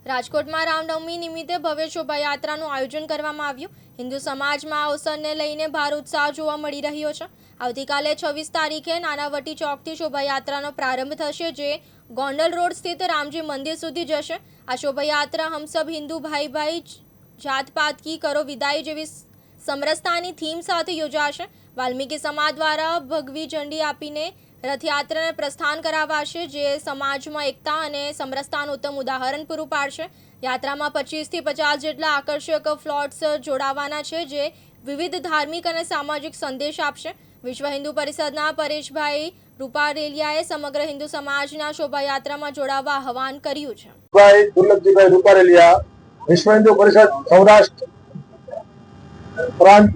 રાજકોટમાં રામનવમી નિમિત્તે ભવ્ય શોભાયાત્રાનું આયોજન કરવામાં આવ્યું। હિન્દુ સમાજમાં આ અવસરને લઈને ભારે ઉત્સાહ જોવા મળી રહ્યો છે। આવતીકાલે 26 તારીખે નાનાવટી ચોકથી શોભાયાત્રાનો પ્રારંભ થશે, જે ગોંડલ રોડ સ્થિત રામજી મંદિર સુધી જશે। આ શોભાયાત્રા હમ સબ હિન્દુ ભાઈ ભાઈ જાત पात की करो विदाई જેવી સમરસતાની થીમ સાથે યોજાશે। વાલ્મીકી સમાજ દ્વારા ભગવી ઝંડી આપીને રથયાત્રાને પ્રસ્થાન કરાવાશે, જે સમાજમાં એકતા અને સમરસતાનું ઉત્તમ ઉદાહરણ પૂરું પાડશે। યાત્રામાં 25 થી 50 જેટલા આકર્ષક ફ્લોટ્સ જોડાવાના છે, જે વિવિધ ધાર્મિક અને સામાજિક સંદેશ આપશે। વિશ્વ હિન્દુ પરિષદના પરેશભાઈ રૂપારેલિયાએ સમગ્ર હિન્દુ સમાજના શોભાયાત્રામાં જોડાવા આહવાન કર્યું છે। ભાઈ દુર્લભજીભાઈ રૂપારેલિયા, વિશ્વ હિન્દુ પરિષદ સૌરાષ્ટ્ર પ્રાંત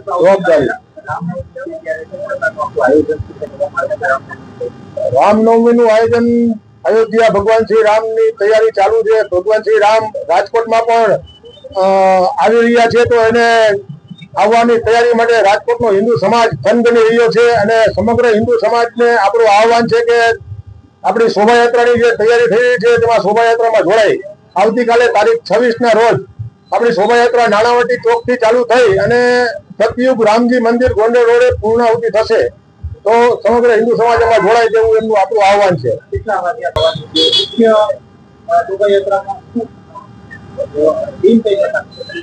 જવાબદારી। રામનવમીનું આયોજન અયોધ્યા ભગવાન શ્રી રામની તૈયારી ચાલુ છે। ભગવાન શ્રી રામ રાજકોટમાં પણ આવી રહ્યા છે, તો એને આવવાની તૈયારી માટે રાજકોટનો હિન્દુ સમાજ થનગની રહ્યો છે અને સમગ્ર હિન્દુ સમાજને આપણું આહવાન છે કે આપણી શોભાયાત્રાની જે તૈયારી થઈ રહી છે તેમાં શોભાયાત્રામાં જોડાય। આવતીકાલે તારીખ 26 ના રોજ આપણી શોભાયાત્રા નાણાવટી ચોકથી ચાલુ થઈ અને સતયુગ રામજી મંદિર ગોંડલ રોડે પૂર્ણાહુતિ થશે, તો સમગ્ર હિન્દુ સમાજ એમાં જોડાય તેવું એમનું આપણું આહવાન છે।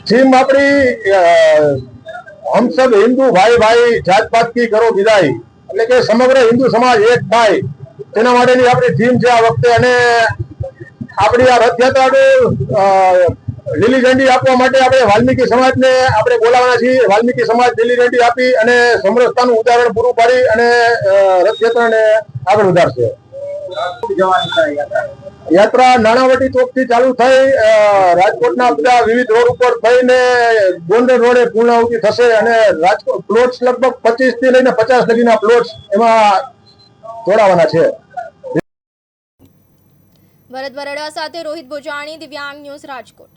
થીમ આપણી હમ સબ હિન્દુ ભાઈ ભાઈ જાત पात की करो विदाई, એટલે કે સમગ્ર હિન્દુ સમાજ એક થાય તેના માટેની આપણી થીમ છે આ વખતે। અને આપણી આ રથયાત્રાનું લીલી ઝંડી આપવા માટે આપણે વાલ્મીકી સમાજને આપણે બોલાવવાના છીએ। વાલ્મીકી સમાજ લીલી ઝંડી આપી અને સમરસતાનું ઉદાહરણ પૂરું પાડી અને રથયાત્રાને આગળ વધારશે। યાત્રા નાણાવટી ચોકથી ચાલુ થઈ રાજકોટના બધા વિવિધ રોડ ઉપર થઈને ગોંડલ રોડે પૂર્ણાહુતિ થશે અને રાજકોટ પ્લોટ્સ લગભગ 25 થી લઈને 50 સુધીના પ્લોટ્સ એમાં જોડાવાના છે। ભરત બરડા સાથે રોહિત બોજાણી, દિવ્યાંગ ન્યૂઝ, રાજકોટ।